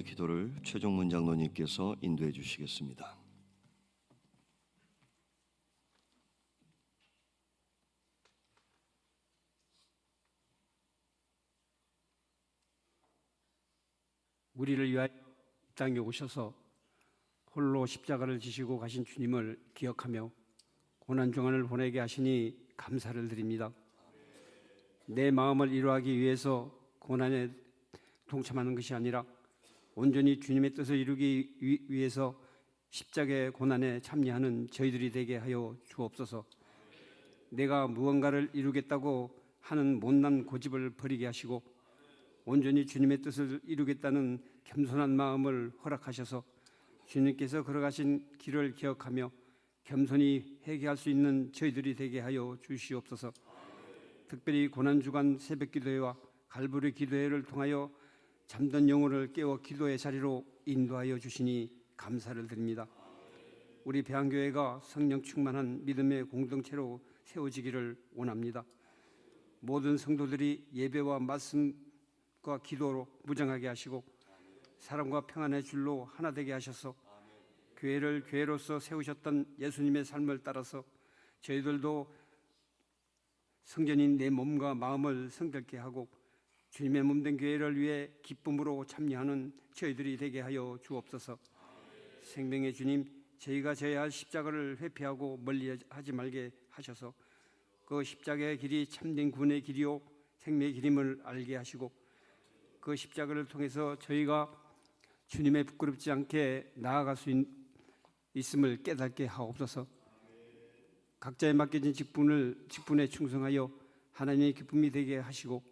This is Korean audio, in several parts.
찬양의 기도를 최종문 장로님께서 인도해 주시겠습니다. 우리를 위하여 이 땅에 오셔서 홀로 십자가를 지시고 가신 주님을 기억하며 고난중간을 보내게 하시니 감사를 드립니다. 내 마음을 이루하기 위해서 고난에 동참하는 것이 아니라 온전히 주님의 뜻을 이루기 위해서 십자가의 고난에 참여하는 저희들이 되게 하여 주옵소서. 내가 무언가를 이루겠다고 하는 못난 고집을 버리게 하시고 온전히 주님의 뜻을 이루겠다는 겸손한 마음을 허락하셔서 주님께서 걸어가신 길을 기억하며 겸손히 회개할 수 있는 저희들이 되게 하여 주시옵소서. 특별히 고난주간 새벽기도회와 갈보리 기도회를 통하여 잠든 영혼을 깨워 기도의 자리로 인도하여 주시니 감사를 드립니다. 우리 배안교회가 성령 충만한 믿음의 공동체로 세워지기를 원합니다. 모든 성도들이 예배와 말씀과 기도로 무장하게 하시고 사랑과 평안의 줄로 하나 되게 하셔서 교회를 교회로서 세우셨던 예수님의 삶을 따라서 저희들도 성전인 내 몸과 마음을 성결케 하고 주님의 몸된 교회를 위해 기쁨으로 참여하는 저희들이 되게 하여 주옵소서. 생명의 주님, 저희가 져야 할 십자가를 회피하고 멀리하지 말게 하셔서 그 십자가의 길이 참된 구원의 길이요 생명의 길임을 알게 하시고 그 십자가를 통해서 저희가 주님의 부끄럽지 않게 나아갈 수 있음을 깨닫게 하옵소서. 각자에 맡겨진 직분에 충성하여 하나님의 기쁨이 되게 하시고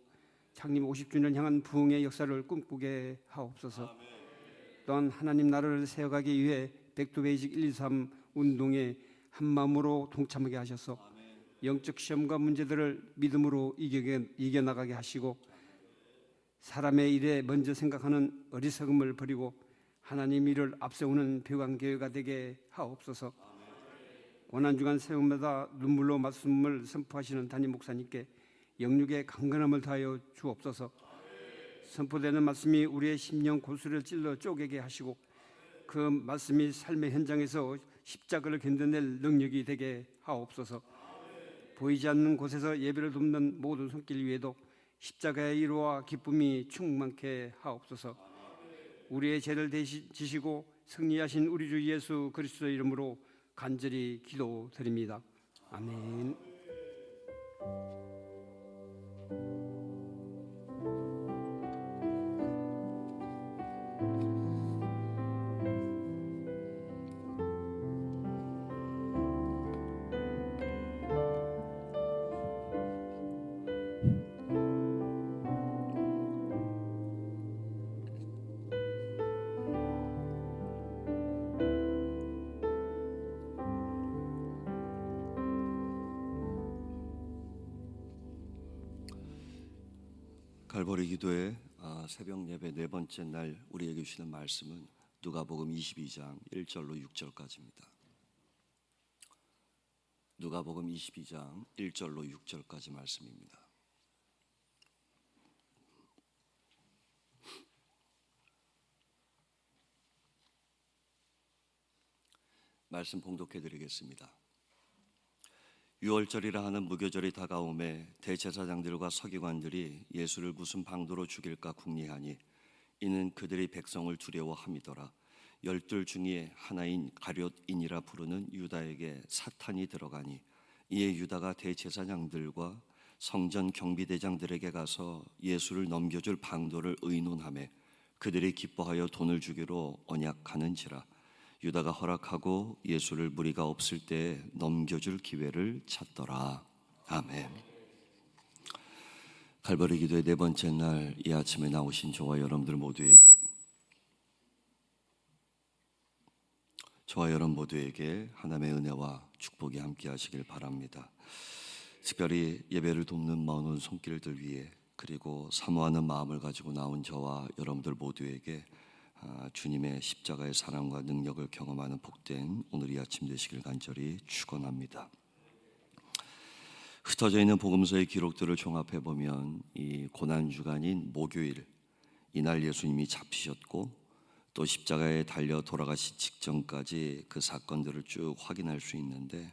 창립 50주년 향한 부흥의 역사를 꿈꾸게 하옵소서. 또한 하나님 나라를 세워가기 위해 백두베이직 123 운동에 한마음으로 동참하게 하셔서 영적 시험과 문제들을 믿음으로 이겨나가게 하시고 사람의 일에 먼저 생각하는 어리석음을 버리고 하나님 일을 앞세우는 배관교회가 되게 하옵소서. 고난주간 새벽마다 눈물로 말씀을 선포하시는 담임 목사님께 영육의 강건함을 다하여 주옵소서. 선포되는 말씀이 우리의 심령 골수를 찔러 쪼개게 하시고 그 말씀이 삶의 현장에서 십자가를 견뎌낼 능력이 되게 하옵소서. 보이지 않는 곳에서 예배를 돕는 모든 손길 위에도 십자가의 위로와 기쁨이 충만케 하옵소서. 우리의 죄를 지시고 승리하신 우리 주 예수 그리스도의 이름으로 간절히 기도드립니다. 아멘. 갈보리 기도회 새벽 예배 네 번째 날 우리에게 주시는 말씀은 누가복음 22장 1절로 6절까지입니다. 누가복음 22장 1절로 6절까지 말씀입니다. 말씀 봉독해 드리겠습니다. 유월절이라 하는 무교절이 다가오매 대제사장들과 서기관들이 예수를 무슨 방도로 죽일까 궁리하니 이는 그들이 백성을 두려워함이더라. 12 중에 하나인 가룟인이라 부르는 유다에게 사탄이 들어가니 이에 유다가 대제사장들과 성전 경비대장들에게 가서 예수를 넘겨줄 방도를 의논하매 그들이 기뻐하여 돈을 주기로 언약하는지라. 유다가 허락하고 예수를 무리가 없을 때에 넘겨줄 기회를 찾더라. 아멘. 갈보리 기도의 네 번째 날 이 아침에 나오신 저와 여러분 모두에게 하나님의 은혜와 축복이 함께 하시길 바랍니다. 특별히 예배를 돕는 모든 손길들 위에 그리고 사모하는 마음을 가지고 나온 저와 여러분들 모두에게 주님의 십자가의 사랑과 능력을 경험하는 복된 오늘 이 아침 되시길 간절히 축원합니다. 흩어져 있는 복음서의 기록들을 종합해 보면 이 고난 주간인 목요일 이날 예수님이 잡히셨고 또 십자가에 달려 돌아가시 직전까지 그 사건들을 쭉 확인할 수 있는데,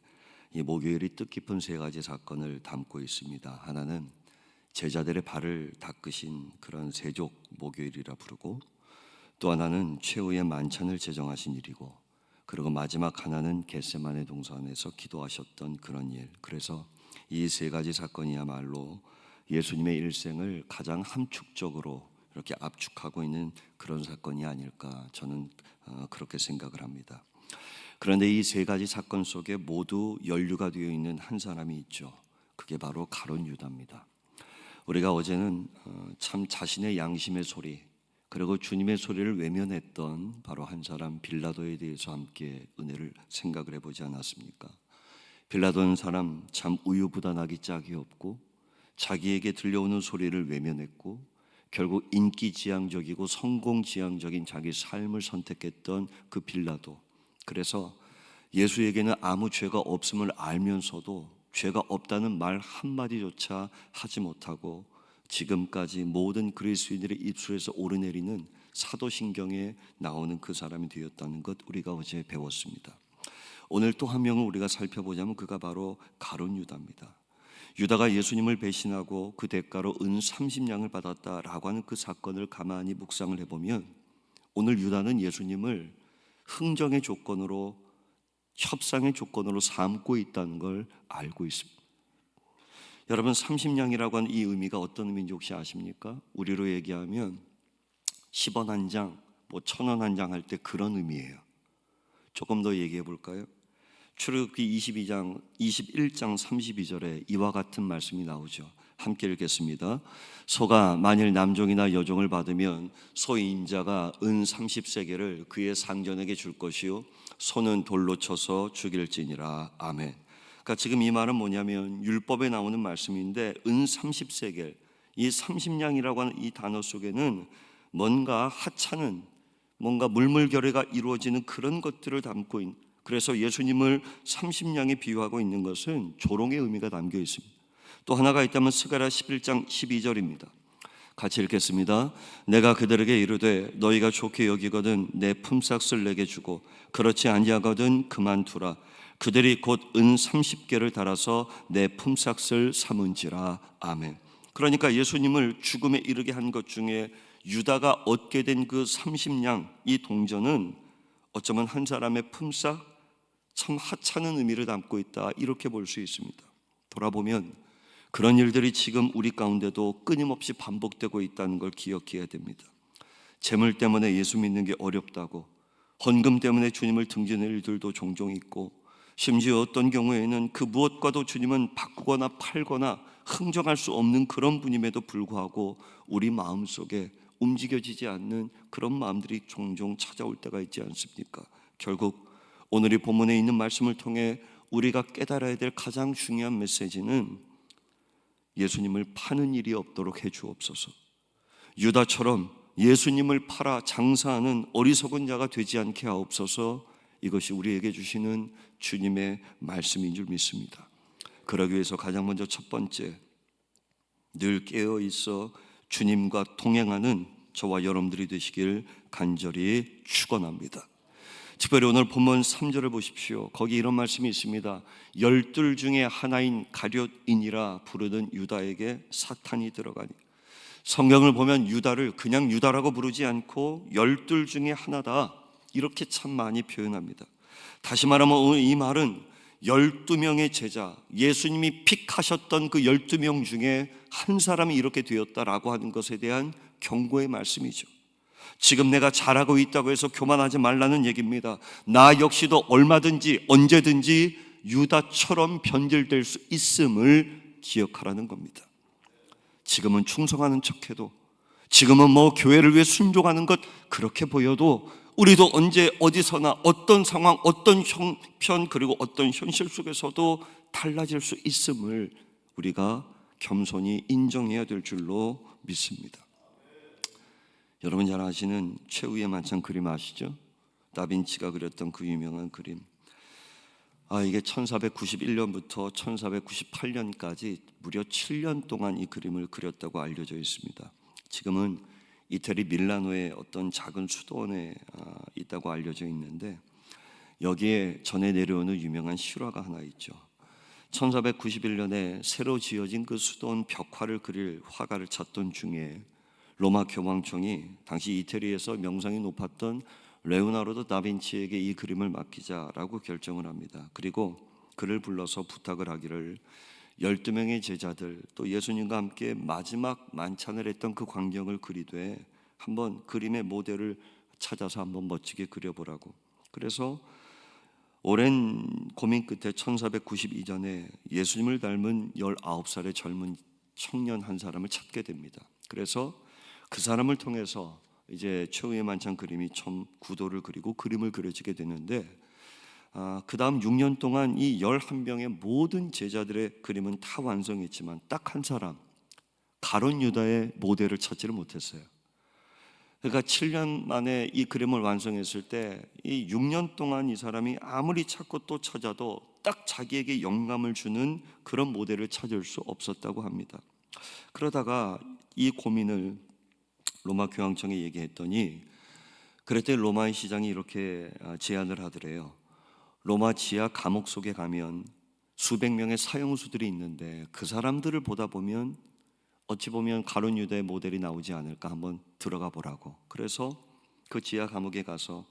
이 목요일이 뜻깊은 세 가지 사건을 담고 있습니다. 하나는 제자들의 발을 닦으신 그런 세족 목요일이라 부르고, 또 하나는 최후의 만찬을 제정하신 일이고, 그리고 마지막 하나는 겟세마네 동산에서 기도하셨던 그런 일. 그래서 이 세 가지 사건이야말로 예수님의 일생을 가장 함축적으로 이렇게 압축하고 있는 그런 사건이 아닐까, 저는 그렇게 생각을 합니다. 그런데 이 세 가지 사건 속에 모두 연루가 되어 있는 한 사람이 있죠. 그게 바로 가룟 유다입니다. 우리가 어제는 참 자신의 양심의 소리, 그리고 주님의 소리를 외면했던 바로 한 사람 빌라도에 대해서 함께 은혜를 생각을 해보지 않았습니까? 빌라도는 사람 참 우유부단하기 짝이 없고, 자기에게 들려오는 소리를 외면했고, 결국 인기지향적이고 성공지향적인 자기 삶을 선택했던 그 빌라도. 그래서 예수에게는 아무 죄가 없음을 알면서도 죄가 없다는 말 한마디조차 하지 못하고 지금까지 모든 그리스도인들의 입술에서 오르내리는 사도신경에 나오는 그 사람이 되었다는 것, 우리가 어제 배웠습니다. 오늘 또 한 명을 우리가 살펴보자면 그가 바로 가룟 유다입니다. 유다가 예수님을 배신하고 그 대가로 은 30냥을 받았다라고 하는 그 사건을 가만히 묵상을 해보면, 오늘 유다는 예수님을 흥정의 조건으로, 협상의 조건으로 삼고 있다는 걸 알고 있습니다. 여러분, 30냥이라고 하는 이 의미가 어떤 의미인지 혹시 아십니까? 우리로 얘기하면 10원 한 장, 1,000원 한 장 할 때 그런 의미예요. 조금 더 얘기해 볼까요? 출애굽기 21장 32절에 이와 같은 말씀이 나오죠. 함께 읽겠습니다. 소가 만일 남종이나 여종을 받으면 소의 인자가 은 30세겔을 그의 상전에게 줄 것이요 소는 돌로 쳐서 죽일지니라. 아멘. 그러니까 지금 이 말은 뭐냐면 율법에 나오는 말씀인데, 은 30세겔, 이 30냥이라고 하는 이 단어 속에는 뭔가 하찮은, 뭔가 물물결회가 이루어지는 그런 것들을 담고 있는, 그래서 예수님을 30냥에 비유하고 있는 것은 조롱의 의미가 담겨 있습니다. 또 하나가 있다면 스가랴 11장 12절입니다. 같이 읽겠습니다. 내가 그들에게 이르되 너희가 좋게 여기거든 내 품삯을 내게 주고 그렇지 아니하거든 그만두라. 그들이 곧 은 30개를 달아서 내 품삯을 삼은지라. 아멘. 그러니까 예수님을 죽음에 이르게 한 것 중에 유다가 얻게 된 그 30냥, 이 동전은 어쩌면 한 사람의 품삯, 참 하찮은 의미를 담고 있다, 이렇게 볼 수 있습니다. 돌아보면 그런 일들이 지금 우리 가운데도 끊임없이 반복되고 있다는 걸 기억해야 됩니다. 재물 때문에 예수 믿는 게 어렵다고, 헌금 때문에 주님을 등지는 일들도 종종 있고, 심지어 어떤 경우에는 그 무엇과도 주님은 바꾸거나 팔거나 흥정할 수 없는 그런 분임에도 불구하고 우리 마음속에 움직여지지 않는 그런 마음들이 종종 찾아올 때가 있지 않습니까? 결국 오늘 이 본문에 있는 말씀을 통해 우리가 깨달아야 될 가장 중요한 메시지는 예수님을 파는 일이 없도록 해주옵소서. 유다처럼 예수님을 팔아 장사하는 어리석은 자가 되지 않게 하옵소서. 이것이 우리에게 주시는 주님의 말씀인 줄 믿습니다. 그러기 위해서 가장 먼저 첫 번째, 늘 깨어 있어 주님과 동행하는 저와 여러분들이 되시길 간절히 축원합니다. 특별히 오늘 본문 3절을 보십시오. 거기 이런 말씀이 있습니다. 12 중에 하나인 가룟인이라 부르는 유다에게 사탄이 들어가니. 성경을 보면 유다를 그냥 유다라고 부르지 않고 12 중에 하나다, 이렇게 참 많이 표현합니다. 다시 말하면 오늘 이 말은 12명의 제자, 예수님이 픽하셨던 그 12명 중에 한 사람이 이렇게 되었다라고 하는 것에 대한 경고의 말씀이죠. 지금 내가 잘하고 있다고 해서 교만하지 말라는 얘기입니다. 나 역시도 얼마든지 언제든지 유다처럼 변질될 수 있음을 기억하라는 겁니다. 지금은 충성하는 척해도, 지금은 교회를 위해 순종하는 것 그렇게 보여도, 우리도 언제 어디서나 어떤 상황, 어떤 형편, 그리고 어떤 현실 속에서도 달라질 수 있음을 우리가 겸손히 인정해야 될 줄로 믿습니다. 여러분 잘 아시는 최후의 만찬 그림 아시죠? 다빈치가 그렸던 그 유명한 그림. 이게 1491년부터 1498년까지 무려 7년 동안 이 그림을 그렸다고 알려져 있습니다. 지금은 이태리 밀라노의 어떤 작은 수도원에 있다고 알려져 있는데, 여기에 전해 내려오는 유명한 실화가 하나 있죠. 1491년에 새로 지어진 그 수도원 벽화를 그릴 화가를 찾던 중에 로마 교황청이 당시 이태리에서 명성이 높았던 레오나르도 다빈치에게 이 그림을 맡기자라고 결정을 합니다. 그리고 그를 불러서 부탁을 하기를 12명의 제자들 또 예수님과 함께 마지막 만찬을 했던 그 광경을 그리되 한번 그림의 모델을 찾아서 한번 멋지게 그려보라고. 그래서 오랜 고민 끝에 1492년에 예수님을 닮은 19살의 젊은 청년 한 사람을 찾게 됩니다. 그래서 그 사람을 통해서 이제 최후의 만찬 그림이 처음 구도를 그리고 그림을 그려지게 되는데, 그 다음 6년 동안 이 11명의 모든 제자들의 그림은 다 완성했지만 딱 한 사람, 가룟 유다의 모델을 찾지를 못했어요. 그러니까 7년 만에 이 그림을 완성했을 때 이 6년 동안 이 사람이 아무리 찾고 또 찾아도 딱 자기에게 영감을 주는 그런 모델을 찾을 수 없었다고 합니다. 그러다가 이 고민을 로마 교황청에 얘기했더니, 그랬더니 로마의 시장이 이렇게 제안을 하더래요. 로마 지하 감옥 속에 가면 수백 명의 사형수들이 있는데 그 사람들을 보다 보면 어찌 보면 가룟 유다의 모델이 나오지 않을까, 한번 들어가 보라고. 그래서 그 지하 감옥에 가서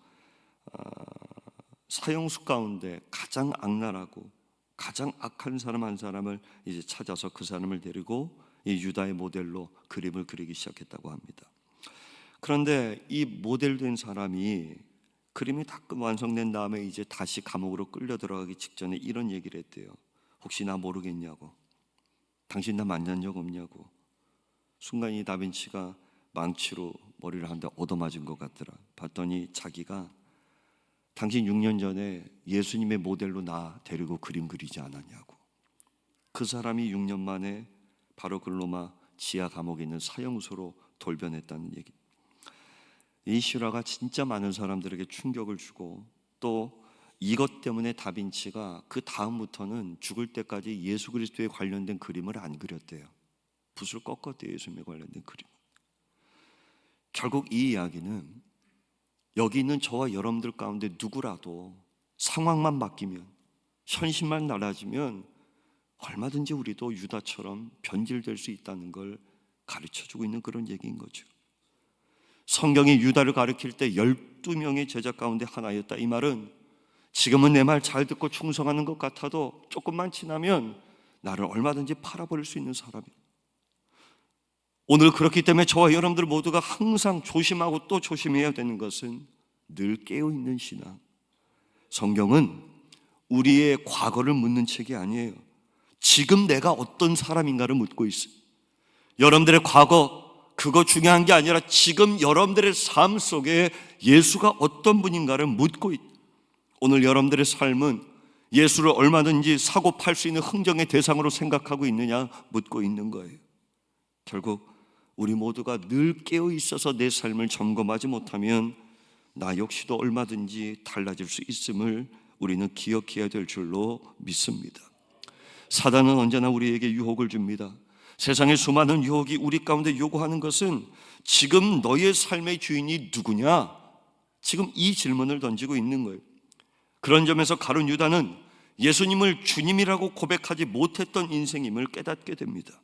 사형수 가운데 가장 악랄하고 가장 악한 사람 한 사람을 이제 찾아서 그 사람을 데리고 이 유다의 모델로 그림을 그리기 시작했다고 합니다. 그런데 이 모델된 사람이 그림이 다 완성된 다음에 이제 다시 감옥으로 끌려 들어가기 직전에 이런 얘기를 했대요. 혹시 나 모르겠냐고, 당신 나 만난 적 없냐고. 순간 이 다빈치가 망치로 머리를 한 대 얻어맞은 것 같더라. 봤더니 자기가 당신 6년 전에 예수님의 모델로 나 데리고 그림 그리지 않았냐고. 그 사람이 6년 만에 바로 그 로마 지하 감옥에 있는 사형수로 돌변했다는 얘기. 이 실화가 진짜 많은 사람들에게 충격을 주고, 또 이것 때문에 다빈치가 그 다음부터는 죽을 때까지 예수 그리스도에 관련된 그림을 안 그렸대요. 붓을 꺾었대요. 예수님에 관련된 그림. 결국 이 이야기는 여기 있는 저와 여러분들 가운데 누구라도 상황만 바뀌면, 현실만 달라지면 얼마든지 우리도 유다처럼 변질될 수 있다는 걸 가르쳐주고 있는 그런 얘기인 거죠. 성경이 유다를 가리킬 때 12명의 제자 가운데 하나였다. 이 말은 지금은 내 말 잘 듣고 충성하는 것 같아도 조금만 지나면 나를 얼마든지 팔아버릴 수 있는 사람이에요. 오늘 그렇기 때문에 저와 여러분들 모두가 항상 조심하고 또 조심해야 되는 것은 늘 깨어있는 신앙. 성경은 우리의 과거를 묻는 책이 아니에요. 지금 내가 어떤 사람인가를 묻고 있어요. 여러분들의 과거 그거 중요한 게 아니라 지금 여러분들의 삶 속에 예수가 어떤 분인가를 묻고 있다. 오늘 여러분들의 삶은 예수를 얼마든지 사고 팔 수 있는 흥정의 대상으로 생각하고 있느냐 묻고 있는 거예요. 결국 우리 모두가 늘 깨어 있어서 내 삶을 점검하지 못하면 나 역시도 얼마든지 달라질 수 있음을 우리는 기억해야 될 줄로 믿습니다. 사단은 언제나 우리에게 유혹을 줍니다. 세상의 수많은 유혹이 우리 가운데 요구하는 것은 지금 너의 삶의 주인이 누구냐? 지금 이 질문을 던지고 있는 거예요. 그런 점에서 가룟 유다는 예수님을 주님이라고 고백하지 못했던 인생임을 깨닫게 됩니다.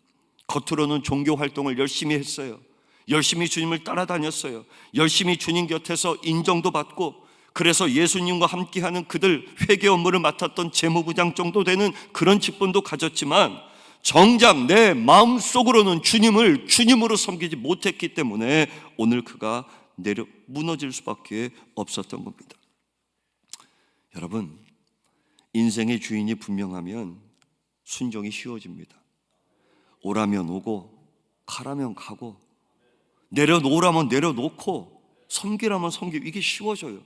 겉으로는 종교 활동을 열심히 했어요. 열심히 주님을 따라다녔어요. 열심히 주님 곁에서 인정도 받고, 그래서 예수님과 함께하는 그들 회개 업무를 맡았던 재무부장 정도 되는 그런 직분도 가졌지만 정작 내 마음속으로는 주님을 주님으로 섬기지 못했기 때문에 오늘 그가 무너질 수밖에 없었던 겁니다. 여러분, 인생의 주인이 분명하면 순종이 쉬워집니다. 오라면 오고 가라면 가고 내려놓으라면 내려놓고 섬기라면 섬기고, 이게 쉬워져요.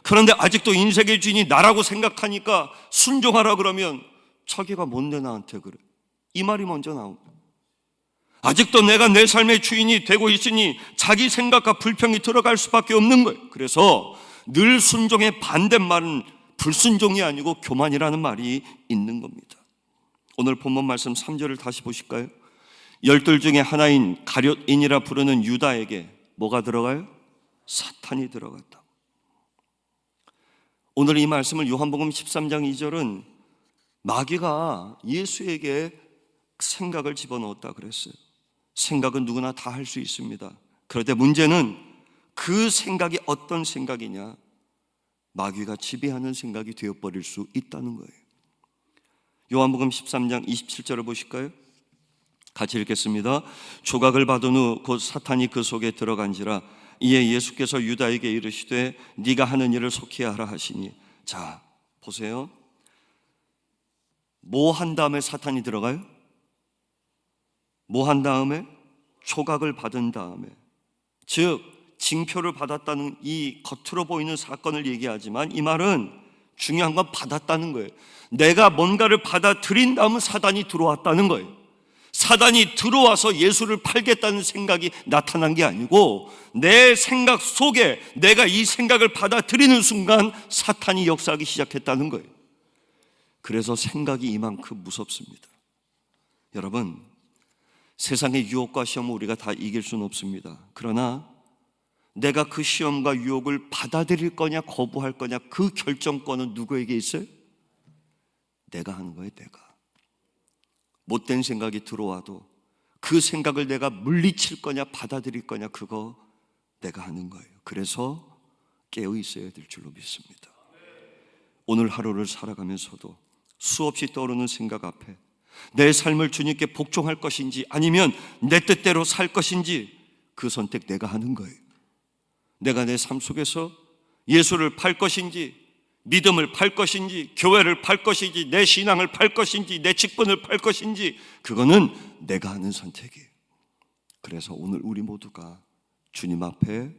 그런데 아직도 인생의 주인이 나라고 생각하니까 순종하라 그러면 자기가 뭔데 나한테 그래, 이 말이 먼저 나옵니다. 아직도 내가 내 삶의 주인이 되고 있으니 자기 생각과 불평이 들어갈 수밖에 없는 거예요. 그래서 늘 순종의 반대말은 불순종이 아니고 교만이라는 말이 있는 겁니다. 오늘 본문 말씀 3절을 다시 보실까요? 열둘 중에 하나인 가룟인이라 부르는 유다에게 뭐가 들어가요? 사탄이 들어갔다. 오늘 이 말씀을 요한복음 13장 2절은 마귀가 예수에게 생각을 집어넣었다 그랬어요. 생각은 누구나 다 할 수 있습니다. 그런데 문제는 그 생각이 어떤 생각이냐? 마귀가 지배하는 생각이 되어버릴 수 있다는 거예요. 요한복음 13장 27절을 보실까요? 같이 읽겠습니다. 조각을 받은 후 곧 사탄이 그 속에 들어간지라. 이에 예수께서 유다에게 이르시되 네가 하는 일을 속히 하라 하시니. 자, 보세요. 뭐 한 다음에 사탄이 들어가요? 뭐 한 다음에? 조각을 받은 다음에. 즉 징표를 받았다는 이 겉으로 보이는 사건을 얘기하지만 이 말은 중요한 건 받았다는 거예요. 내가 뭔가를 받아들인 다음은 사단이 들어왔다는 거예요. 사단이 들어와서 예수를 팔겠다는 생각이 나타난 게 아니고 내 생각 속에 내가 이 생각을 받아들이는 순간 사탄이 역사하기 시작했다는 거예요. 그래서 생각이 이만큼 무섭습니다. 여러분, 세상의 유혹과 시험을 우리가 다 이길 수는 없습니다. 그러나 내가 그 시험과 유혹을 받아들일 거냐 거부할 거냐 그 결정권은 누구에게 있어요? 내가 하는 거예요. 내가. 못된 생각이 들어와도 그 생각을 내가 물리칠 거냐 받아들일 거냐 그거 내가 하는 거예요. 그래서 깨어 있어야 될 줄로 믿습니다. 오늘 하루를 살아가면서도 수없이 떠오르는 생각 앞에 내 삶을 주님께 복종할 것인지 아니면 내 뜻대로 살 것인지 그 선택 내가 하는 거예요. 내가 내 삶 속에서 예수를 팔 것인지 믿음을 팔 것인지 교회를 팔 것인지 내 신앙을 팔 것인지 내 직분을 팔 것인지 그거는 내가 하는 선택이에요. 그래서 오늘 우리 모두가 주님 앞에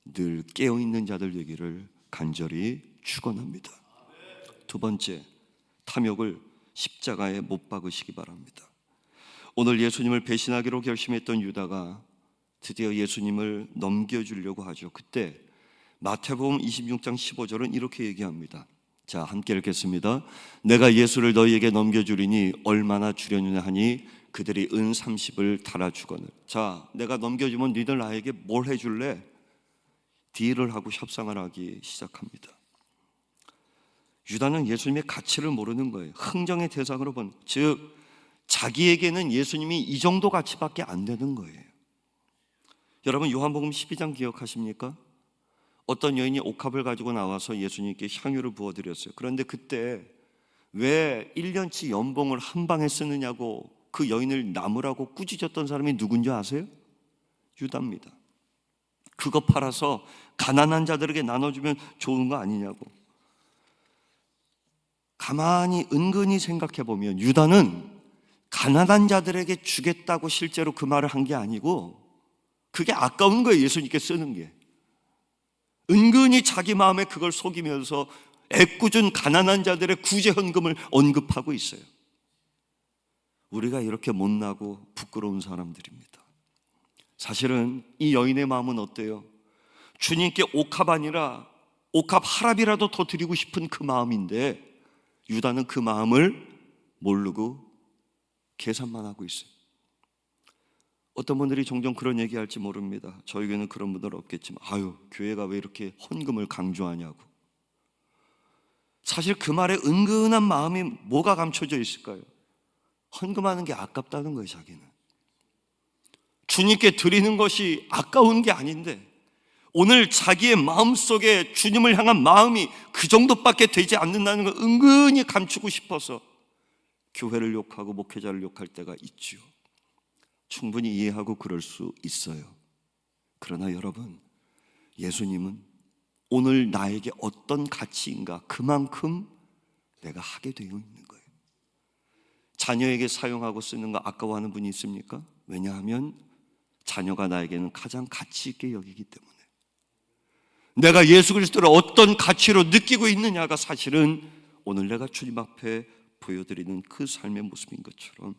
늘 깨어있는 자들 되기를 간절히 축원합니다. 두 번째, 탐욕을 십자가에 못 박으시기 바랍니다. 오늘 예수님을 배신하기로 결심했던 유다가 드디어 예수님을 넘겨주려고 하죠. 그때 마태복음 26장 15절은 이렇게 얘기합니다. 자, 함께 읽겠습니다. 내가 예수를 너희에게 넘겨주리니 얼마나 주려느냐 하니 그들이 은 30을 달아주거늘. 자, 내가 넘겨주면 너희들 나에게 뭘 해줄래? 딜을 하고 협상을 하기 시작합니다. 유다는 예수님의 가치를 모르는 거예요. 흥정의 대상으로 본, 즉 자기에게는 예수님이 이 정도 가치밖에 안 되는 거예요. 여러분, 요한복음 12장 기억하십니까? 어떤 여인이 옥합을 가지고 나와서 예수님께 향유를 부어드렸어요. 그런데 그때 왜 1년치 연봉을 한 방에 쓰느냐고 그 여인을 나무라고 꾸짖었던 사람이 누군지 아세요? 유다입니다. 그거 팔아서 가난한 자들에게 나눠주면 좋은 거 아니냐고. 가만히 은근히 생각해보면 유다는 가난한 자들에게 주겠다고 실제로 그 말을 한 게 아니고 그게 아까운 거예요. 예수님께 쓰는 게. 은근히 자기 마음에 그걸 속이면서 애꿎은 가난한 자들의 구제 헌금을 언급하고 있어요. 우리가 이렇게 못나고 부끄러운 사람들입니다. 사실은 이 여인의 마음은 어때요? 주님께 옥합 아니라 옥합 하랍이라도 더 드리고 싶은 그 마음인데 유다는 그 마음을 모르고 계산만 하고 있어요. 어떤 분들이 종종 그런 얘기할지 모릅니다. 저에게는 그런 분들은 없겠지만 아유, 교회가 왜 이렇게 헌금을 강조하냐고. 사실 그 말에 은근한 마음이 뭐가 감춰져 있을까요? 헌금하는 게 아깝다는 거예요. 자기는 주님께 드리는 것이 아까운 게 아닌데 오늘 자기의 마음속에 주님을 향한 마음이 그 정도밖에 되지 않는다는 걸 은근히 감추고 싶어서 교회를 욕하고 목회자를 욕할 때가 있죠. 충분히 이해하고 그럴 수 있어요. 그러나 여러분, 예수님은 오늘 나에게 어떤 가치인가 그만큼 내가 하게 되어 있는 거예요. 자녀에게 사용하고 쓰는 거 아까워하는 분이 있습니까? 왜냐하면 자녀가 나에게는 가장 가치 있게 여기기 때문에. 내가 예수 그리스도를 어떤 가치로 느끼고 있느냐가 사실은 오늘 내가 주님 앞에 보여드리는 그 삶의 모습인 것처럼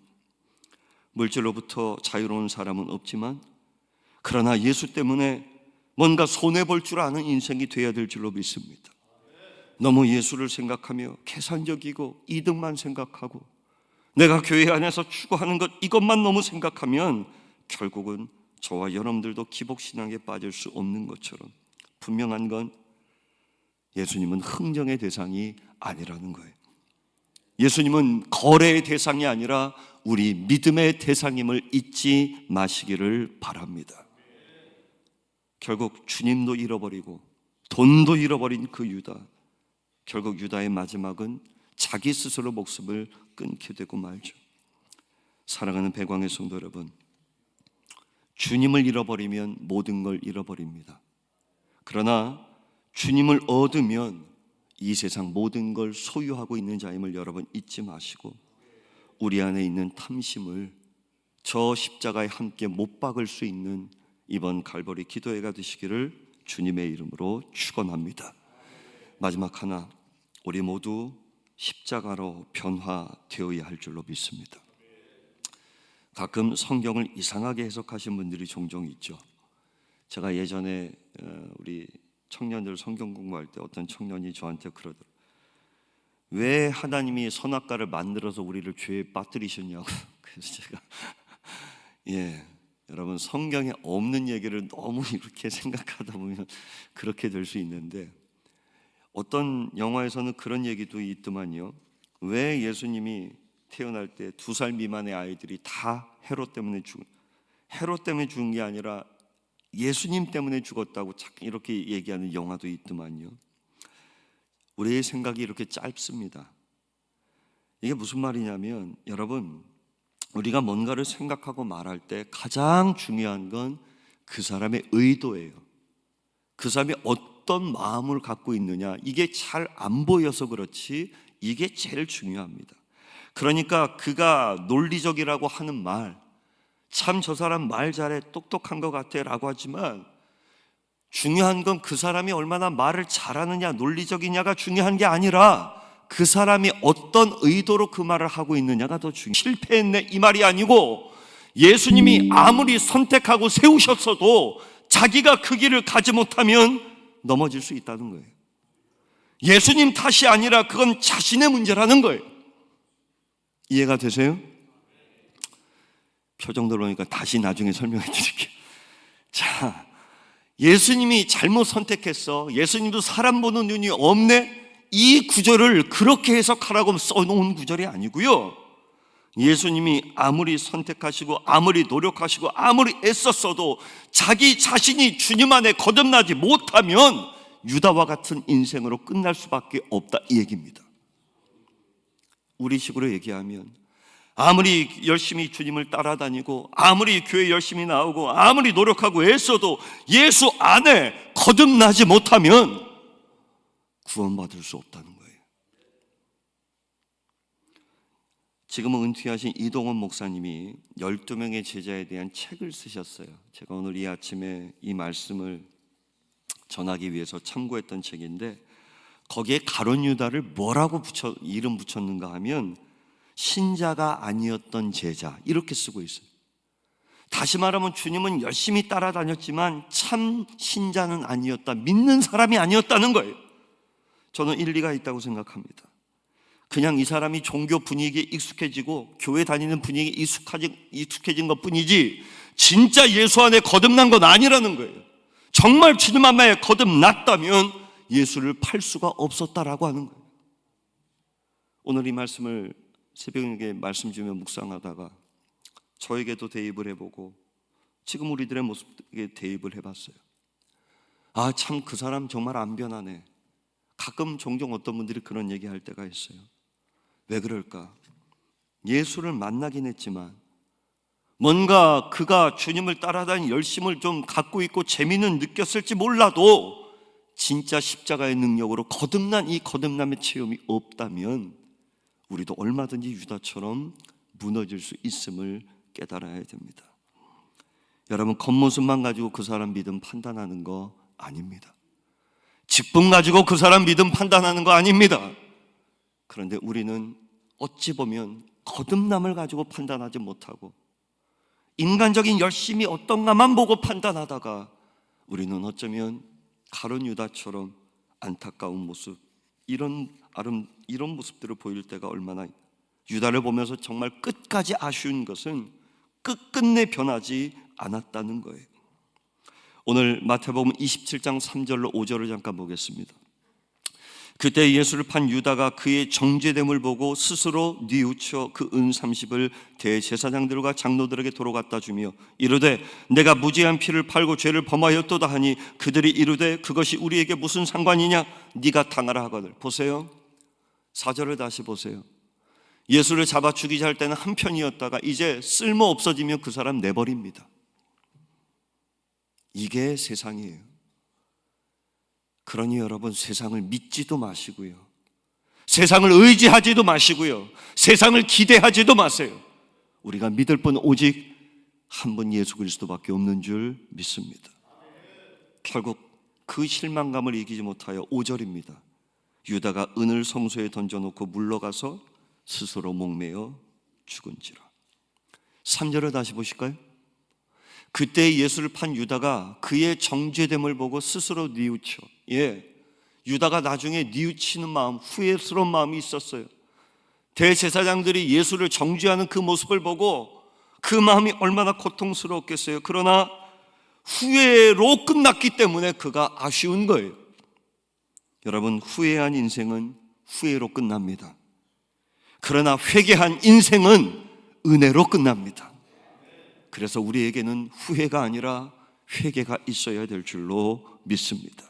물질로부터 자유로운 사람은 없지만 그러나 예수 때문에 뭔가 손해볼 줄 아는 인생이 되어야 될 줄로 믿습니다. 너무 예수를 생각하며 계산적이고 이득만 생각하고 내가 교회 안에서 추구하는 것 이것만 너무 생각하면 결국은 저와 여러분들도 기복신앙에 빠질 수 없는 것처럼 분명한 건 예수님은 흥정의 대상이 아니라는 거예요. 예수님은 거래의 대상이 아니라 우리 믿음의 대상임을 잊지 마시기를 바랍니다. 결국 주님도 잃어버리고 돈도 잃어버린 그 유다, 결국 유다의 마지막은 자기 스스로 목숨을 끊게 되고 말죠. 사랑하는 배광의 성도 여러분, 주님을 잃어버리면 모든 걸 잃어버립니다. 그러나 주님을 얻으면 이 세상 모든 걸 소유하고 있는 자임을 여러분 잊지 마시고, 우리 안에 있는 탐심을 저 십자가에 함께 못 박을 수 있는 이번 갈보리 기도회가 되시기를 주님의 이름으로 축원합니다. 마지막 하나, 우리 모두 십자가로 변화되어야 할 줄로 믿습니다. 가끔 성경을 이상하게 해석하신 분들이 종종 있죠. 제가 예전에 우리 청년들 성경 공부할 때 어떤 청년이 저한테 그러더라고요. 왜 하나님이 선악과를 만들어서 우리를 죄에 빠뜨리셨냐고. 그래서 제가 여러분, 성경에 없는 얘기를 너무 이렇게 생각하다 보면 그렇게 될 수 있는데, 어떤 영화에서는 그런 얘기도 있더만요. 왜 예수님이 태어날 때 2살 미만의 아이들이 다 헤롯 때문에 죽은 게 아니라 예수님 때문에 죽었다고 이렇게 얘기하는 영화도 있더만요. 우리의 생각이 이렇게 짧습니다. 이게 무슨 말이냐면, 여러분, 우리가 뭔가를 생각하고 말할 때 가장 중요한 건 그 사람의 의도예요. 그 사람이 어떤 마음을 갖고 있느냐, 이게 잘 안 보여서 그렇지 이게 제일 중요합니다. 그러니까 그가 논리적이라고 하는 말, 참 저 사람 말 잘해, 똑똑한 것 같아 라고 하지만, 중요한 건 그 사람이 얼마나 말을 잘하느냐, 논리적이냐가 중요한 게 아니라 그 사람이 어떤 의도로 그 말을 하고 있느냐가 더 중요해요. 실패했네 이 말이 아니고, 예수님이 아무리 선택하고 세우셨어도 자기가 그 길을 가지 못하면 넘어질 수 있다는 거예요. 예수님 탓이 아니라 그건 자신의 문제라는 거예요. 이해가 되세요? 표정들 보니까 다시 나중에 설명해 드릴게요. 자, 예수님이 잘못 선택했어, 예수님도 사람 보는 눈이 없네, 이 구절을 그렇게 해석하라고 써놓은 구절이 아니고요, 예수님이 아무리 선택하시고 아무리 노력하시고 아무리 애썼어도 자기 자신이 주님 안에 거듭나지 못하면 유다와 같은 인생으로 끝날 수밖에 없다, 이 얘기입니다. 우리식으로 얘기하면, 아무리 열심히 주님을 따라다니고 아무리 교회 열심히 나오고 아무리 노력하고 애써도 예수 안에 거듭나지 못하면 구원받을 수 없다는 거예요. 지금은 은퇴하신 이동원 목사님이 12명의 제자에 대한 책을 쓰셨어요. 제가 오늘 이 아침에 이 말씀을 전하기 위해서 참고했던 책인데, 거기에 가룟 유다를 뭐라고 이름 붙였는가 하면 신자가 아니었던 제자, 이렇게 쓰고 있어요. 다시 말하면 주님은 열심히 따라다녔지만 참 신자는 아니었다, 믿는 사람이 아니었다는 거예요. 저는 일리가 있다고 생각합니다. 그냥 이 사람이 종교 분위기에 익숙해지고 교회 다니는 분위기에 익숙해진 것뿐이지 진짜 예수 안에 거듭난 건 아니라는 거예요. 정말 주님 안에 거듭났다면 예수를 팔 수가 없었다라고 하는 거예요. 오늘 이 말씀을 새벽에 말씀 주며 묵상하다가 저에게도 대입을 해보고 지금 우리들의 모습에 대입을 해봤어요. 아, 참 그 사람 정말 안 변하네. 가끔 종종 어떤 분들이 그런 얘기할 때가 있어요. 왜 그럴까? 예수를 만나긴 했지만 뭔가 그가 주님을 따라다니는 열심을 좀 갖고 있고 재미는 느꼈을지 몰라도 진짜 십자가의 능력으로 거듭난 이 거듭남의 체험이 없다면 우리도 얼마든지 유다처럼 무너질 수 있음을 깨달아야 됩니다. 여러분, 겉모습만 가지고 그 사람 믿음 판단하는 거 아닙니다. 직분 가지고 그 사람 믿음 판단하는 거 아닙니다. 그런데 우리는 어찌 보면 거듭남을 가지고 판단하지 못하고 인간적인 열심이 어떤가만 보고 판단하다가 우리는 어쩌면 가룟 유다처럼 안타까운 모습, 이런 모습들을 보일 때가 얼마나 유다를 보면서 정말 끝까지 아쉬운 것은 끝끝내 변하지 않았다는 거예요. 오늘 마태복음 27장 3절로 5절을 잠깐 보겠습니다. 그때 예수를 판 유다가 그의 정죄됨을 보고 스스로 뉘우쳐 그 은 30을 대제사장들과 장로들에게 도로 갖다 주며 이르되 내가 무죄한 피를 팔고 죄를 범하였도다 하니 그들이 이르되 그것이 우리에게 무슨 상관이냐 네가 당하라 하거늘. 보세요, 4절을 다시 보세요. 예수를 잡아 죽이자 할 때는 한편이었다가 이제 쓸모 없어지면 그 사람 내버립니다. 이게 세상이에요. 그러니 여러분, 세상을 믿지도 마시고요, 세상을 의지하지도 마시고요, 세상을 기대하지도 마세요. 우리가 믿을 분 오직 한 분 예수 그리스도밖에 없는 줄 믿습니다. 결국 그 실망감을 이기지 못하여 5절입니다. 유다가 은을 성소에 던져놓고 물러가서 스스로 목매어 죽은지라. 3절을 다시 보실까요? 그때 예수를 판 유다가 그의 정죄됨을 보고 스스로 뉘우쳐. 유다가 나중에 뉘우치는 마음, 후회스러운 마음이 있었어요. 대제사장들이 예수를 정죄하는 그 모습을 보고 그 마음이 얼마나 고통스러웠겠어요. 그러나 후회로 끝났기 때문에 그가 아쉬운 거예요. 여러분, 후회한 인생은 후회로 끝납니다. 그러나 회개한 인생은 은혜로 끝납니다. 그래서 우리에게는 후회가 아니라 회개가 있어야 될 줄로 믿습니다.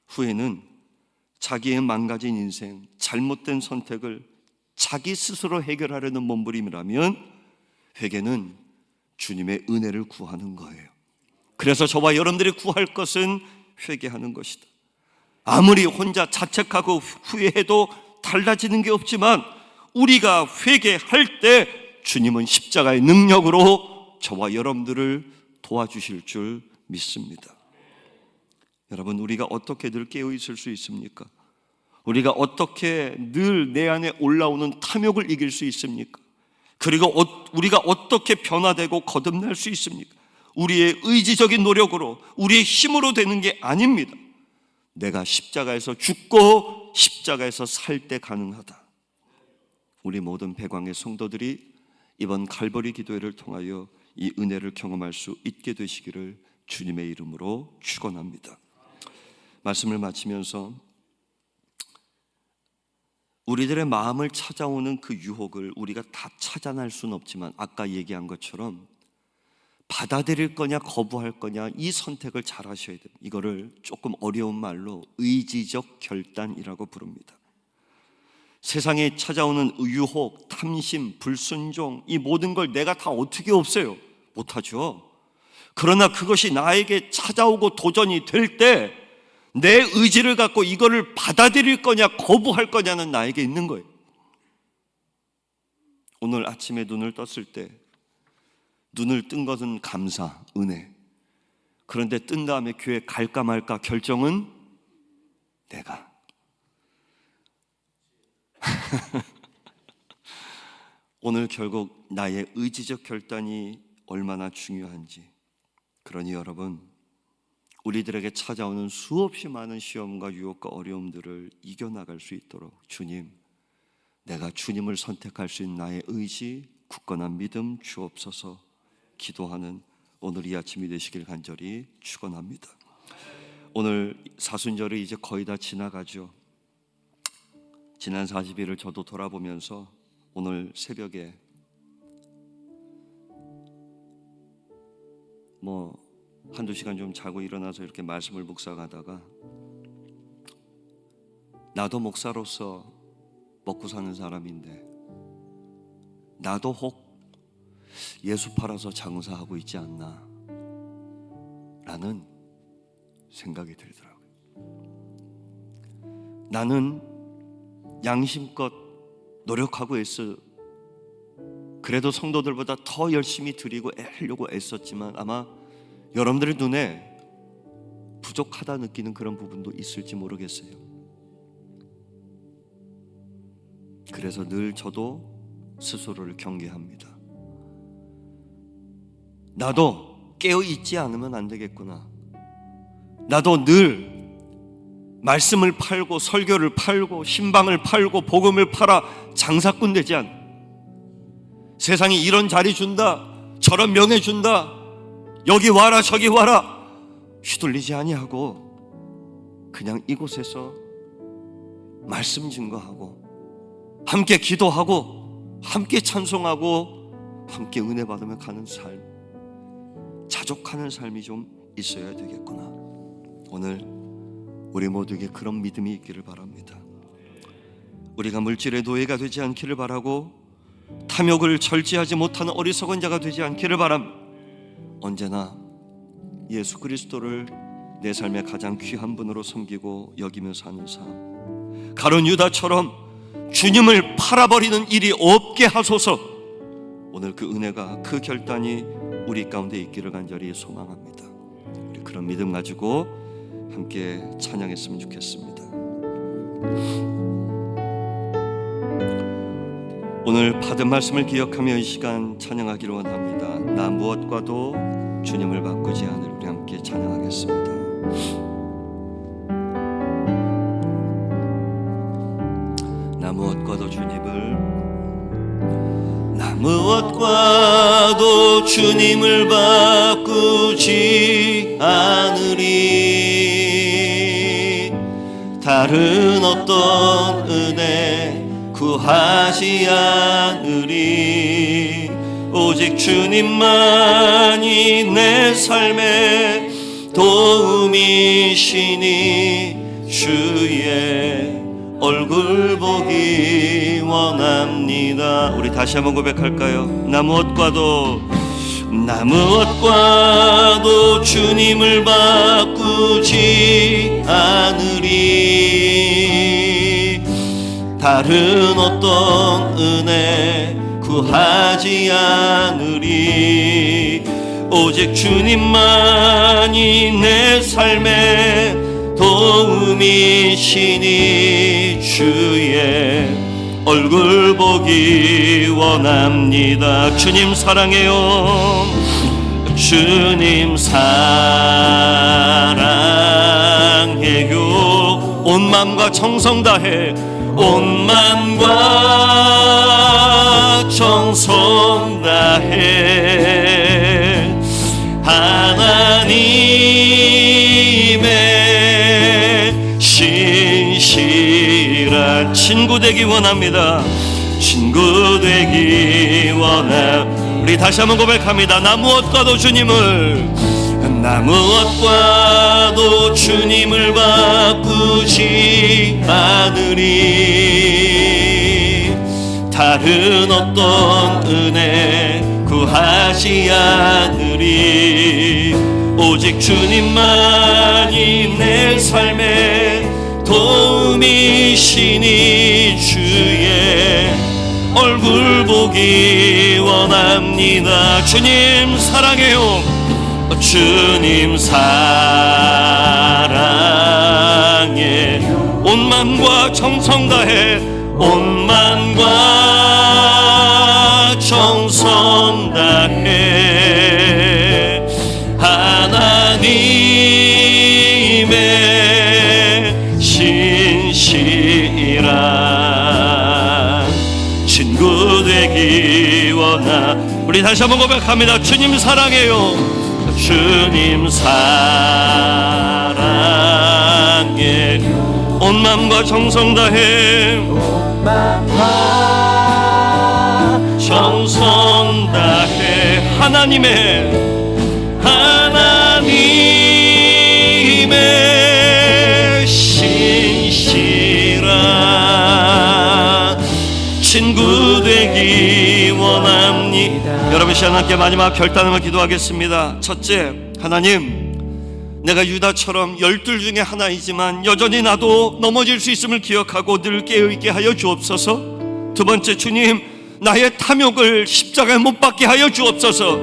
후회는 자기의 망가진 인생, 잘못된 선택을 자기 스스로 해결하려는 몸부림이라면, 회개는 주님의 은혜를 구하는 거예요. 그래서 저와 여러분들이 구할 것은 회개하는 것이다. 아무리 혼자 자책하고 후회해도 달라지는 게 없지만 우리가 회개할 때 주님은 십자가의 능력으로 저와 여러분들을 도와주실 줄 믿습니다. 여러분, 우리가 어떻게 늘 깨어있을 수 있습니까? 우리가 어떻게 늘 내 안에 올라오는 탐욕을 이길 수 있습니까? 그리고 우리가 어떻게 변화되고 거듭날 수 있습니까? 우리의 의지적인 노력으로, 우리의 힘으로 되는 게 아닙니다. 내가 십자가에서 죽고 십자가에서 살 때 가능하다. 우리 모든 배광의 성도들이 이번 갈보리 기도회를 통하여 이 은혜를 경험할 수 있게 되시기를 주님의 이름으로 축원합니다. 말씀을 마치면서 우리들의 마음을 찾아오는 그 유혹을 우리가 다 찾아낼 수는 없지만 아까 얘기한 것처럼 받아들일 거냐 거부할 거냐, 이 선택을 잘 하셔야 됩니다. 이거를 조금 어려운 말로 의지적 결단이라고 부릅니다. 세상에 찾아오는 유혹, 탐심, 불순종, 이 모든 걸 내가 다 어떻게 없애요? 못하죠. 그러나 그것이 나에게 찾아오고 도전이 될 때 내 의지를 갖고 이거를 받아들일 거냐 거부할 거냐는 나에게 있는 거예요. 오늘 아침에 눈을 떴을 때 눈을 뜬 것은 감사, 은혜. 그런데 뜬 다음에 교회 갈까 말까 결정은 내가. 오늘 결국 나의 의지적 결단이 얼마나 중요한지. 그러니 여러분, 우리들에게 찾아오는 수없이 많은 시험과 유혹과 어려움들을 이겨나갈 수 있도록 주님, 내가 주님을 선택할 수 있는 나의 의지, 굳건한 믿음 주옵소서 기도하는 오늘 이 아침이 되시길 간절히 축원합니다. 오늘 사순절이 이제 거의 다 지나가죠. 지난 40일을 저도 돌아보면서 오늘 새벽에 한두 시간 좀 자고 일어나서 이렇게 말씀을 묵상하다가 나도 목사로서 먹고 사는 사람인데 나도 혹 예수 팔아서 장사하고 있지 않나 라는 생각이 들더라고요. 나는 양심껏 노력하고 애써 그래도 성도들보다 더 열심히 드리고 하려고 애썼지만 아마 여러분들의 눈에 부족하다 느끼는 그런 부분도 있을지 모르겠어요. 그래서 늘 저도 스스로를 경계합니다. 나도 깨어있지 않으면 안 되겠구나. 나도 늘 말씀을 팔고 설교를 팔고 신방을 팔고 복음을 팔아 장사꾼 되지 않. 세상이 이런 자리 준다, 저런 명예 준다, 여기 와라 저기 와라 휘둘리지 아니하고 그냥 이곳에서 말씀 증거하고 함께 기도하고 함께 찬송하고 함께 은혜 받으며 가는 삶, 자족하는 삶이 좀 있어야 되겠구나. 오늘 우리 모두에게 그런 믿음이 있기를 바랍니다. 우리가 물질의 노예가 되지 않기를 바라고 탐욕을 절제하지 못하는 어리석은 자가 되지 않기를 바랍니다. 언제나 예수 그리스도를 내 삶의 가장 귀한 분으로 섬기고 여기며 사는 삶, 가룟 유다처럼 주님을 팔아버리는 일이 없게 하소서. 오늘 그 은혜가, 그 결단이 우리 가운데 있기를 간절히 소망합니다. 우리 그런 믿음 가지고 함께 찬양했으면 좋겠습니다. 오늘 받은 말씀을 기억하며 이 시간 찬양하기를 원합니다. 나 무엇과도 주님을 바꾸지 않을. 우리 함께 찬양하겠습니다. 나 무엇과도 주님을, 나 무엇과도 주님을 바꾸지 않으리. 다른 어떤 은혜 구하지 않으리. 오직 주님만이 내 삶의 도움이시니 주의 얼굴 보기 원합니다. 우리 다시 한번 고백할까요? 나 무엇과도 주님을 바꾸지 않으리. 다른 어떤 은혜 구하지 않으리. 오직 주님만이 내 삶의 도움이시니 주의 얼굴 보기 원합니다. 주님 사랑해요. 주님 사랑해요. 온 마음과 정성 다해, 온 마음과 정성 다해 하나님의 신실한 친구 되기 원합니다. 친구 되기 원합니다. 우리 다시 한번 고백합니다. 나 무엇과도 주님을 바꾸지 않으리. 다른 어떤 은혜 구하지 않으리. 오직 주님만이 내 삶의 도움이시니 주의 얼굴 보기 원합니다. 주님 사랑해요. 주님 사랑해. 온 마음과 정성 다해, 온 마음과 정성 다해 하나님의 신실한 친구 되기 원하. 우리 다시 한번 고백합니다. 주님 사랑해요. 주님 사랑해. 온 마음과 정성 다해, 온 마음과 정성 다해 하나님의 신실한 친구 되기 원합니다. 여러분 시간 함께 마지막 결단을 기도하겠습니다. 첫째, 하나님, 내가 유다처럼 12 중에 하나이지만 여전히 나도 넘어질 수 있음을 기억하고 늘 깨어있게 하여 주옵소서. 두 번째, 주님, 나의 탐욕을 십자가에 못 박게 하여 주옵소서.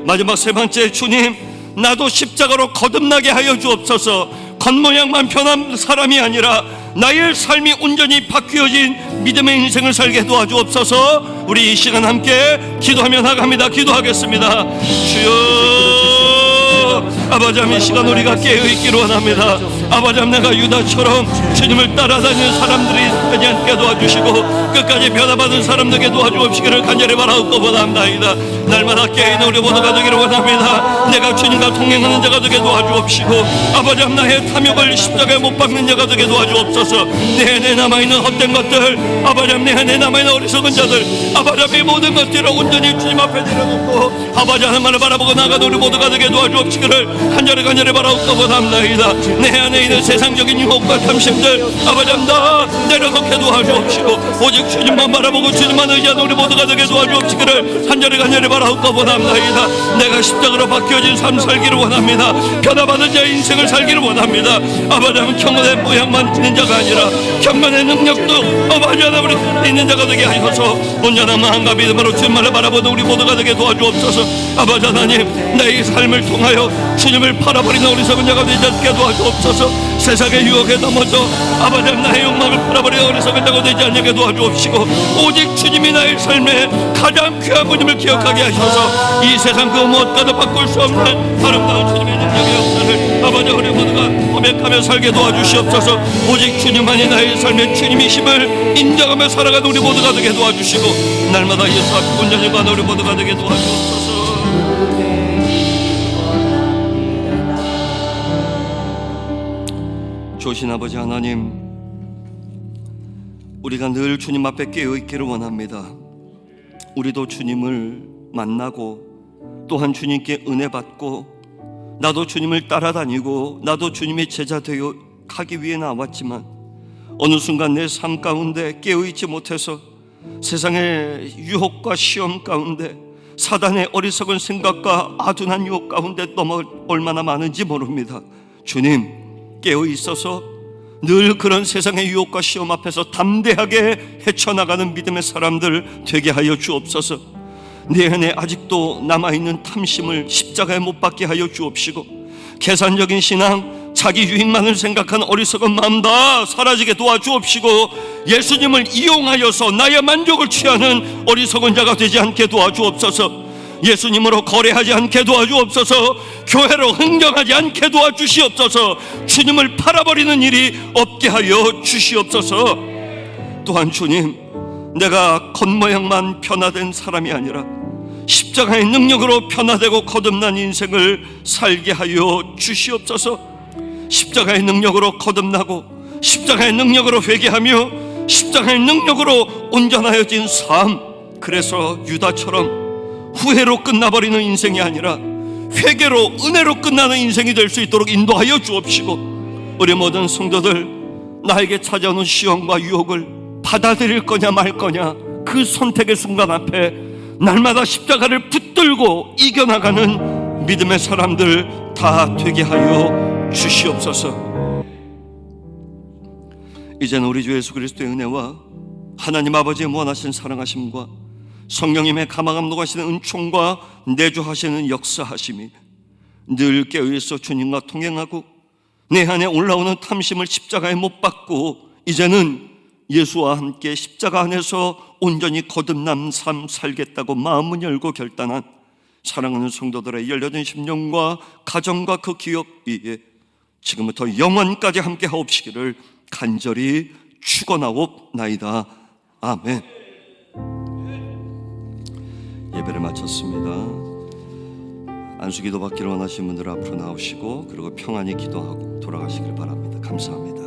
마지막 세 번째, 주님, 나도 십자가로 거듭나게 하여 주옵소서. 겉모양만 변한 사람이 아니라 나의 삶이 온전히 바뀌어진 믿음의 인생을 살게 도와주옵소서. 우리 이 시간 함께 기도하며 나갑니다. 기도하겠습니다. 주여, 아버지 하나님, 이 시간 우리가 깨어있기를 원합니다. 아버지 내가 유다처럼 주님을 따라다니는 사람들이 되지 않게 도와주시고 끝까지 변화받은 사람들에게 도와주옵시기를 간절히 바라옵고 원합나이다. 날마다 깨어있는 우리 모두가 되기를 원합니다. 내가 주님과 동행하는 자가 되게 도와주옵시고 아버지 나의 탐욕을 십자가에 못 박는 자가 되게 도와주옵소서. 내 안에 남아있는 헛된 것들 아버지 내 안에 남아있는 어리석은 자들 아버지 이 모든 것들을 온전히 주님 앞에 내려놓고 아버지 하나님을 바라보고 나가는 우리 모두가 되게 도와주옵시기를 간절히 바라옵고 원합나이다. 내 안에 있는 세상적인 유혹과 탐심들 아버지 다 내려놓게 도와주옵시고 오직 주님만 바라보고 주님만 의지하는 우리 모두가 되게 도와주옵시기를 간절히 바라옵고 원합나이다. 내가 십자가로 바뀌어진 삶 살기를 원합니다. 변화받은 자의 인생을 살기를 원합니다. 아버지 하나님 경건의 모양만 있는 자가 아니라 경건의 능력도 아버지 하나님 우리 있는 자가 되게 하셔서 온전한 마음과 믿음으로 주님만을 바라보는 우리 모두가 되게 도와주옵소서. 아버지 하나님 내 이 삶을 통하여 주님을 팔아버리는 어리석은 자가 되지 않게 도와주옵소서. 세상의 유혹에 넘어져 아버지 나의 욕망을 팔아버리는 어리석은 자가 되지 않게 도와주옵시고 오직 주님이 나의 삶에 가장 귀한 분임을 기억하게 하셔서 이 세상 그 무엇과도 바꿀 수 없는 아름다운 주님의 능력의 역사를 아버지 우리 모두가 고백하며 살게 도와주시옵소서. 오직 주님만이 나의 삶의 주님이심을 인정하며 살아가는 우리 모두가 되게 도와주시고 날마다 예수 앞에 온전히 가는 우리 모두가 되게 도와주옵소서. 조신 아버지 하나님 우리가 늘 주님 앞에 깨어있기를 원합니다. 우리도 주님을 만나고 또한 주님께 은혜 받고 나도 주님을 따라다니고 나도 주님의 제자 되어 가기 위해 나왔지만 어느 순간 내 삶 가운데 깨어있지 못해서 세상의 유혹과 시험 가운데 사단의 어리석은 생각과 아둔한 유혹 가운데 넘어 얼마나 많은지 모릅니다. 주님 깨어있어서 늘 그런 세상의 유혹과 시험 앞에서 담대하게 헤쳐나가는 믿음의 사람들 되게 하여 주옵소서. 내 안에 아직도 남아있는 탐심을 십자가에 못 박게 하여 주옵시고 계산적인 신앙 자기 유익만을 생각한 어리석은 마음 다 사라지게 도와주옵시고 예수님을 이용하여서 나의 만족을 취하는 어리석은 자가 되지 않게 도와주옵소서. 예수님으로 거래하지 않게 도와주옵소서. 교회로 흥정하지 않게 도와주시옵소서. 주님을 팔아버리는 일이 없게 하여 주시옵소서. 또한 주님 내가 겉모양만 변화된 사람이 아니라 십자가의 능력으로 변화되고 거듭난 인생을 살게 하여 주시옵소서. 십자가의 능력으로 거듭나고 십자가의 능력으로 회개하며 십자가의 능력으로 온전하여진 삶, 그래서 유다처럼 후회로 끝나버리는 인생이 아니라 회개로 은혜로 끝나는 인생이 될 수 있도록 인도하여 주옵시고 우리 모든 성도들 나에게 찾아오는 시험과 유혹을 받아들일 거냐 말 거냐 그 선택의 순간 앞에 날마다 십자가를 붙들고 이겨나가는 믿음의 사람들 다 되게 하여 주시옵소서. 이제는 우리 주 예수 그리스도의 은혜와 하나님 아버지의 무한하신 사랑하심과 성령님의 감화감동하시는 은총과 내주하시는 역사하심이 늘 깨어있어 주님과 동행하고 내 안에 올라오는 탐심을 십자가에 못 박고 이제는 예수와 함께 십자가 안에서 온전히 거듭난 삶 살겠다고 마음을 열고 결단한 사랑하는 성도들의 열려진 심령과 가정과 그 기업 위에 지금부터 영원까지 함께 하옵시기를 간절히 축원하옵나이다. 아멘. 예배를 마쳤습니다. 안수기도 받기를 원하시는 분들 앞으로 나오시고 그리고 평안히 기도하고 돌아가시길 바랍니다. 감사합니다.